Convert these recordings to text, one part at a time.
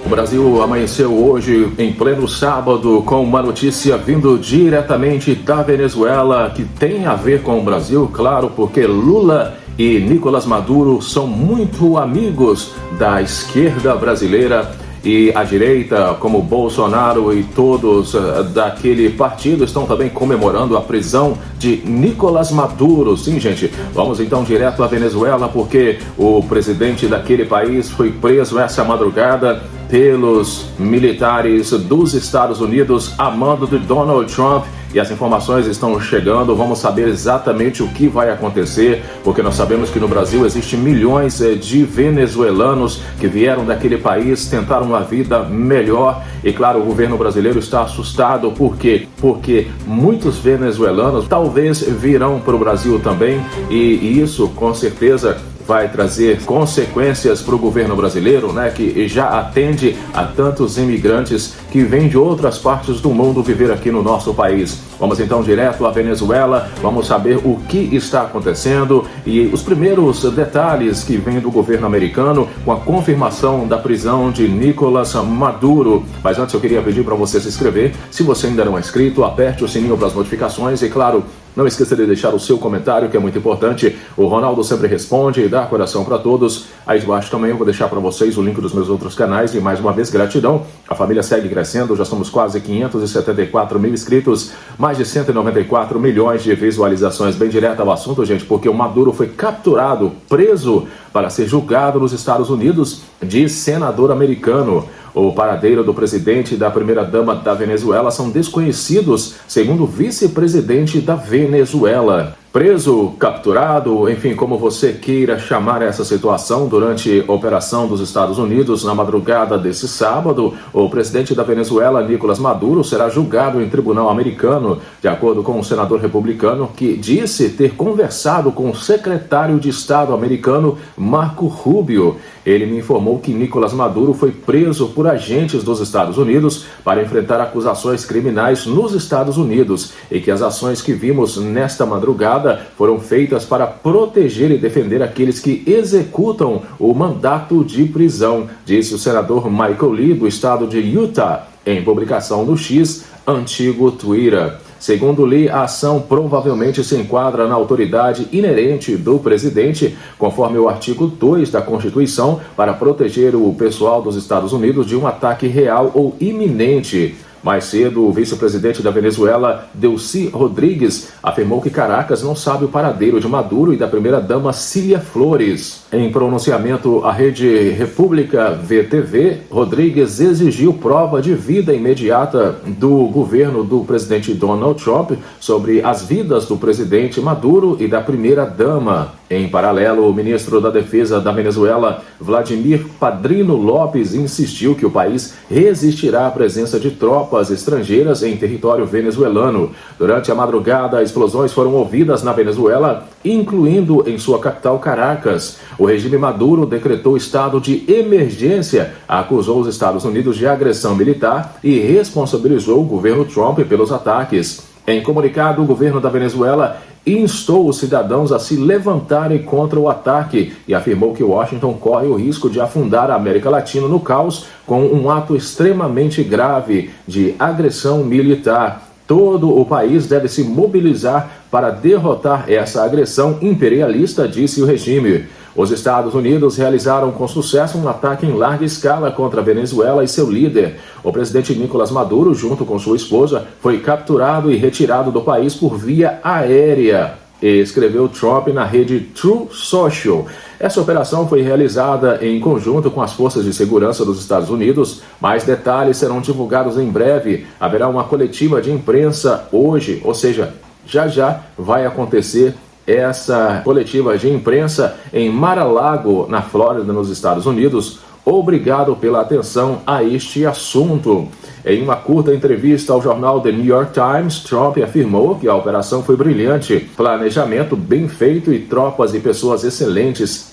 O Brasil amanheceu hoje em pleno sábado com uma notícia vindo diretamente da Venezuela que tem a ver com o Brasil, claro, porque Lula e Nicolás Maduro são muito amigos da esquerda brasileira. E a direita, como Bolsonaro e todos daquele partido, estão também comemorando a prisão de Nicolás Maduro. Sim, gente, vamos então direto à Venezuela, porque o presidente daquele país foi preso essa madrugada pelos militares dos Estados Unidos, a mando de Donald Trump. E as informações estão chegando, vamos saber exatamente o que vai acontecer, porque nós sabemos que no Brasil existem milhões de venezuelanos que vieram daquele país, tentaram uma vida melhor. E claro, o governo brasileiro está assustado, por quê? Porque muitos venezuelanos talvez virão para o Brasil também, e isso com certeza vai trazer consequências para o governo brasileiro, né, que já atende a tantos imigrantes que vêm de outras partes do mundo viver aqui no nosso país. Vamos então direto à Venezuela, vamos saber o que está acontecendo e os primeiros detalhes que vêm do governo americano com a confirmação da prisão de Nicolás Maduro. Mas antes eu queria pedir para você se inscrever. Se você ainda não é inscrito, aperte o sininho para as notificações e, claro, não esqueça de deixar o seu comentário, que é muito importante. O Ronaldo sempre responde e dá coração para todos. Aí de baixo também eu vou deixar para vocês o link dos meus outros canais. E mais uma vez, gratidão. A família segue crescendo, já somos quase 574 mil inscritos, mais de 194 milhões de visualizações. Bem direto ao assunto, gente, porque o Maduro foi capturado, preso para ser julgado nos Estados Unidos, diz senador americano. O paradeiro do presidente e da primeira-dama da Venezuela são desconhecidos, segundo o vice-presidente da Venezuela. Preso, capturado, enfim, como você queira chamar essa situação, durante a operação dos Estados Unidos na madrugada desse sábado, o presidente da Venezuela, Nicolás Maduro, será julgado em tribunal americano, de acordo com um senador republicano que disse ter conversado com o secretário de Estado americano, Marco Rubio. Ele me informou que Nicolás Maduro foi preso por agentes dos Estados Unidos para enfrentar acusações criminais nos Estados Unidos e que as ações que vimos nesta madrugada foram feitas para proteger e defender aqueles que executam o mandato de prisão, disse o senador Michael Lee, do estado de Utah, em publicação no X, antigo Twitter. Segundo Lee, a ação provavelmente se enquadra na autoridade inerente do presidente, conforme o artigo 2 da Constituição, para proteger o pessoal dos Estados Unidos de um ataque real ou iminente. Mais cedo, o vice-presidente da Venezuela, Delcy Rodrigues, afirmou que Caracas não sabe o paradeiro de Maduro e da primeira-dama Cília Flores. Em pronunciamento à rede República VTV, Rodrigues exigiu prova de vida imediata do governo do presidente Donald Trump sobre as vidas do presidente Maduro e da primeira-dama. Em paralelo, o ministro da Defesa da Venezuela, Vladimir Padrino Lopes, insistiu que o país resistirá à presença de tropas estrangeiras em território venezuelano. Durante a madrugada, explosões foram ouvidas na Venezuela, incluindo em sua capital Caracas. O regime Maduro decretou estado de emergência, acusou os Estados Unidos de agressão militar e responsabilizou o governo Trump pelos ataques. Em comunicado, o governo da Venezuela instou os cidadãos a se levantarem contra o ataque e afirmou que Washington corre o risco de afundar a América Latina no caos com um ato extremamente grave de agressão militar. Todo o país deve se mobilizar para derrotar essa agressão imperialista, disse o regime. Os Estados Unidos realizaram com sucesso um ataque em larga escala contra a Venezuela e seu líder. O presidente Nicolás Maduro, junto com sua esposa, foi capturado e retirado do país por via aérea, escreveu Trump na rede Truth Social. Essa operação foi realizada em conjunto com as forças de segurança dos Estados Unidos. Mais detalhes serão divulgados em breve. Haverá uma coletiva de imprensa hoje, ou seja, já vai acontecer essa coletiva de imprensa em Mar-a-Lago, na Flórida, nos Estados Unidos. Obrigado pela atenção a este assunto. Em uma curta entrevista ao jornal The New York Times, Trump afirmou que a operação foi brilhante, planejamento bem feito e tropas e pessoas excelentes,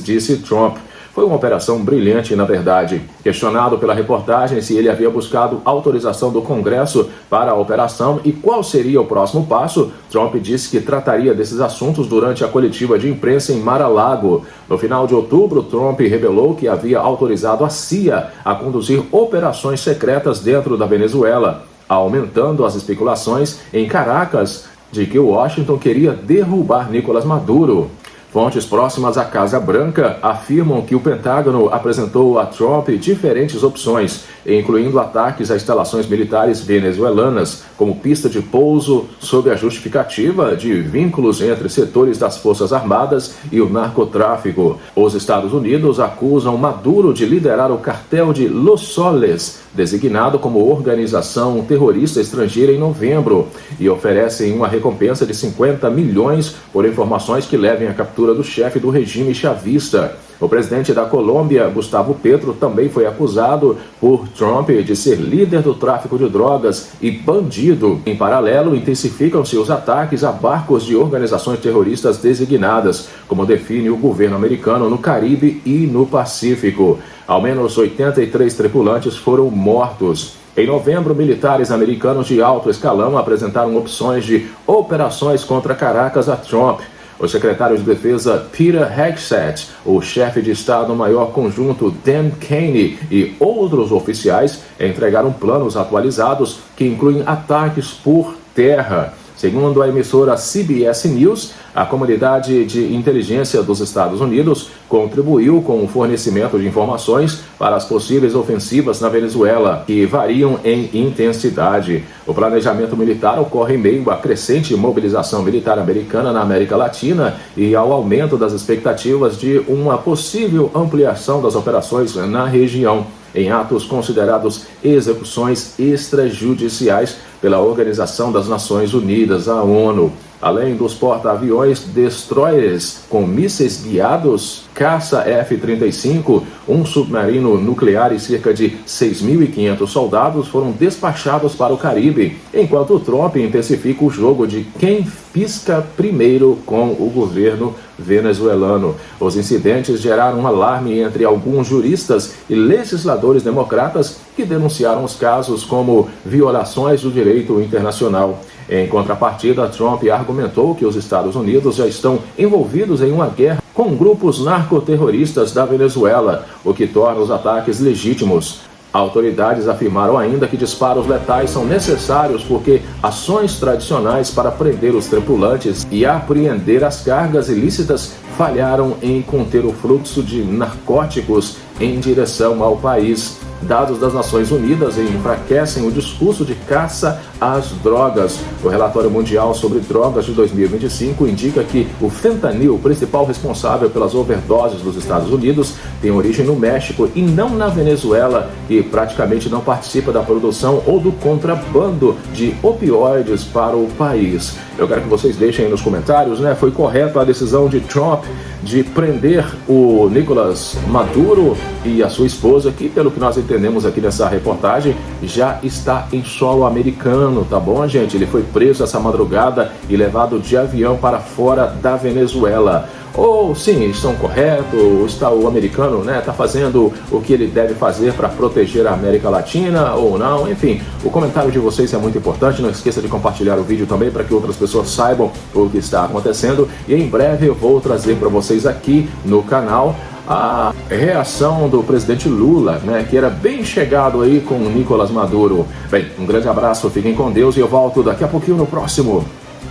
disse Trump. Foi uma operação brilhante, na verdade. Questionado pela reportagem se ele havia buscado autorização do Congresso para a operação e qual seria o próximo passo, Trump disse que trataria desses assuntos durante a coletiva de imprensa em Mar-a-Lago. No final de outubro, Trump revelou que havia autorizado a CIA a conduzir operações secretas dentro da Venezuela, aumentando as especulações em Caracas de que Washington queria derrubar Nicolás Maduro. Fontes próximas à Casa Branca afirmam que o Pentágono apresentou a Trump diferentes opções, incluindo ataques a instalações militares venezuelanas, como pista de pouso, sob a justificativa de vínculos entre setores das Forças Armadas e o narcotráfico. Os Estados Unidos acusam Maduro de liderar o cartel de Los Soles, designado como organização terrorista estrangeira em novembro, e oferecem uma recompensa de 50 milhões por informações que levem à captura do chefe do regime chavista. O presidente da Colômbia, Gustavo Petro, também foi acusado por Trump de ser líder do tráfico de drogas e bandido. Em paralelo, intensificam-se os ataques a barcos de organizações terroristas designadas, como define o governo americano no Caribe e no Pacífico. Ao menos 83 tripulantes foram mortos. Em novembro, militares americanos de alto escalão apresentaram opções de operações contra Caracas a Trump. O secretário de Defesa Peter Hegseth, o chefe de Estado-Maior Conjunto Dan Kenney e outros oficiais entregaram planos atualizados que incluem ataques por terra. Segundo a emissora CBS News, a comunidade de inteligência dos Estados Unidos contribuiu com o fornecimento de informações para as possíveis ofensivas na Venezuela, que variam em intensidade. O planejamento militar ocorre em meio à crescente mobilização militar americana na América Latina e ao aumento das expectativas de uma possível ampliação das operações na região, em atos considerados execuções extrajudiciais pela Organização das Nações Unidas, a ONU. Além dos porta-aviões destroyers com mísseis guiados, caça F-35, um submarino nuclear e cerca de 6.500 soldados foram despachados para o Caribe, enquanto Trump intensifica o jogo de quem pisca primeiro com o governo venezuelano. Os incidentes geraram um alarme entre alguns juristas e legisladores democratas que denunciaram os casos como violações do direito internacional. Em contrapartida, Trump argumentou que os Estados Unidos já estão envolvidos em uma guerra com grupos narcoterroristas da Venezuela, o que torna os ataques legítimos. Autoridades afirmaram ainda que disparos letais são necessários porque ações tradicionais para prender os tripulantes e apreender as cargas ilícitas falharam em conter o fluxo de narcóticos em direção ao país. Dados das Nações Unidas enfraquecem o discurso de caça às drogas. O relatório mundial sobre drogas de 2025 indica que o fentanil, principal responsável pelas overdoses dos Estados Unidos, tem origem no México e não na Venezuela, que praticamente não participa da produção ou do contrabando de opioides para o país. Eu quero que vocês deixem aí nos comentários, foi correto a decisão de Trump de prender o Nicolás Maduro e a sua esposa, que pelo que nós entendemos aqui nessa reportagem, já está em solo americano, tá bom, gente? Ele foi preso essa madrugada e levado de avião para fora da Venezuela. Ou sim, estão corretos, está o americano, está fazendo o que ele deve fazer para proteger a América Latina ou não, enfim, o comentário de vocês é muito importante, não esqueça de compartilhar o vídeo também para que outras pessoas saibam o que está acontecendo e em breve eu vou trazer para vocês aqui no canal a reação do presidente Lula, que era bem chegado aí com o Nicolás Maduro. Bem, um grande abraço, fiquem com Deus e eu volto daqui a pouquinho no próximo.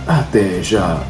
Até já!